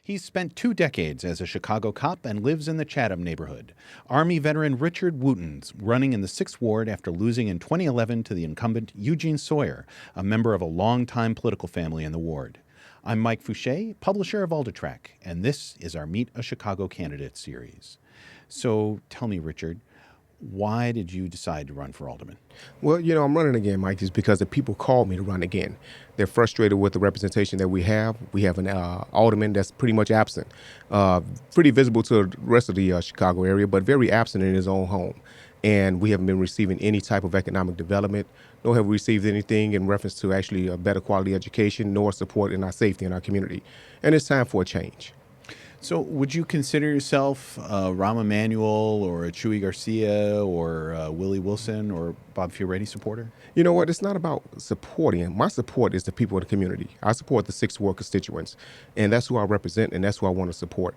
He's spent 2 decades as a Chicago cop and lives in the Chatham neighborhood. Army veteran Richard Wooten's running in the 6th Ward after losing in 2011 to the incumbent Eugene Sawyer, a member of a longtime political family in the ward. I'm Mike Fouché, publisher of Aldertrack, and this is our Meet a Chicago Candidate series. So tell me, Richard, why did you decide to run for alderman? Well, I'm running again, Mike, just because the people called me to run again. They're frustrated with the representation that we have. We have an alderman that's pretty much absent, pretty visible to the rest of the Chicago area, but very absent in his own home. And we haven't been receiving any type of economic development, nor have we received anything in reference to actually a better quality education, nor support in our safety in our community. And it's time for a change. So would you consider yourself a Rahm Emanuel or a Chuy Garcia or Willie Wilson or Bob Fioretti supporter? You know what? It's not about supporting. My support is the people in the community. I support the 6th Ward constituents, and that's who I represent, and that's who I want to support.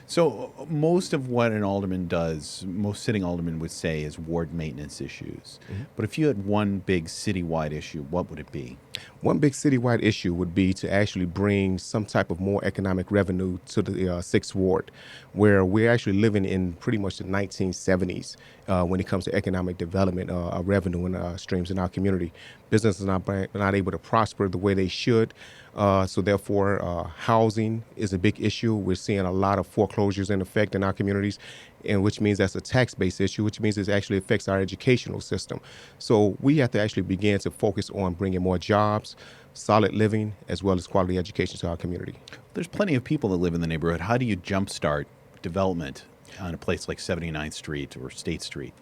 So most of what an alderman does, most sitting aldermen would say, is ward maintenance issues. Mm-hmm. But if you had one big citywide issue, what would it be? One big citywide issue would be to actually bring some type of more economic revenue to the 6th Ward, where we're actually living in pretty much the 1970s when it comes to economic development, revenue and streams in our community. Businesses are not able to prosper the way they should. So therefore, housing is a big issue. We're seeing a lot of foreclosures in effect in our communities, and which means that's a tax-based issue, which means it actually affects our educational system. So we have to actually begin to focus on bringing more jobs, solid living, as well as quality education to our community. There's plenty of people that live in the neighborhood. How do you jumpstart development on a place like 79th Street or State Street?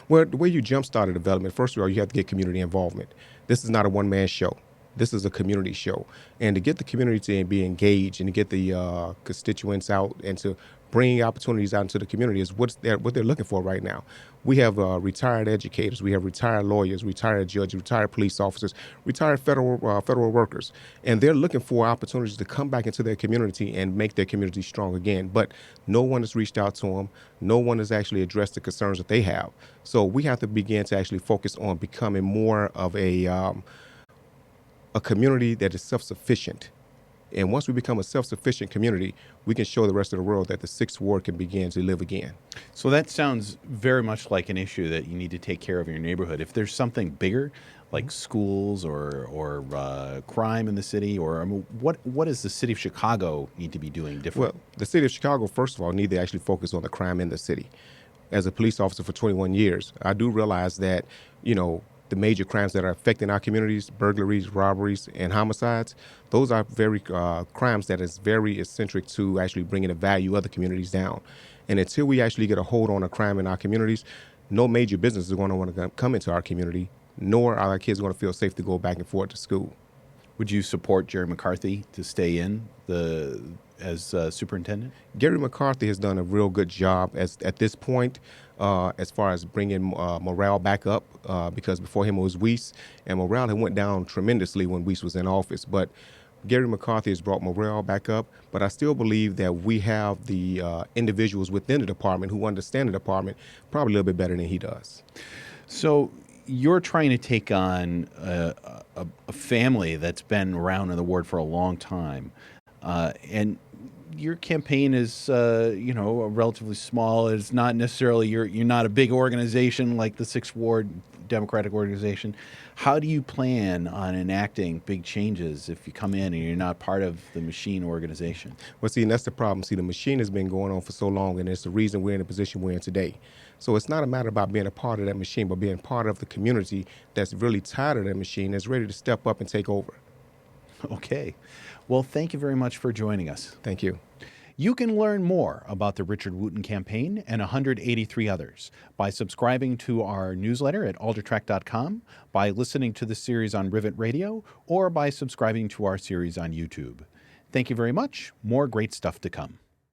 Well, the way you jumpstart a development, first of all, you have to get community involvement. This is not a one-man show. This is a community show. And to get the community to be engaged and to get the constituents out and to bring opportunities out into the community is what they're looking for right now. We have retired educators, we have retired lawyers, retired judges, retired police officers, retired federal workers, and they're looking for opportunities to come back into their community and make their community strong again. But no one has reached out to them. No one has actually addressed the concerns that they have. So we have to begin to actually focus on becoming more of a community that is self-sufficient. And once we become a self-sufficient community, we can show the rest of the world that the 6th Ward can begin to live again. So that sounds very much like an issue that you need to take care of in your neighborhood. If there's something bigger, like schools or crime in the city, or what does the city of Chicago need to be doing different? Well, the city of Chicago, first of all, need to actually focus on the crime in the city. As a police officer for 21 years, I do realize that, the major crimes that are affecting our communities, burglaries, robberies, and homicides, those are very crimes that is very eccentric to actually bringing the value of the communities down. And until we actually get a hold on a crime in our communities, no major business is going to want to come into our community, nor are our kids going to feel safe to go back and forth to school. Would you support Jerry McCarthy to stay in as superintendent? Gary McCarthy has done a real good job at this point as far as bringing morale back up because before him it was Weiss, and morale had went down tremendously when Weiss was in office. But Gary McCarthy has brought morale back up, but I still believe that we have the individuals within the department who understand the department probably a little bit better than he does. So you're trying to take on a family that's been around in the ward for a long time, and your campaign is, relatively small. It's not necessarily you're not a big organization like the 6th Ward Democratic organization. How do you plan on enacting big changes if you come in and you're not part of the machine organization? Well, see, and that's the problem. See, the machine has been going on for so long, and it's the reason we're in the position we're in today. So it's not a matter about being a part of that machine, but being part of the community that's really tired of that machine, that's ready to step up and take over. Okay. Well, thank you very much for joining us. Thank you. You can learn more about the Richard Wooten campaign and 183 others by subscribing to our newsletter at aldertrack.com, by listening to the series on Rivet Radio, or by subscribing to our series on YouTube. Thank you very much. More great stuff to come.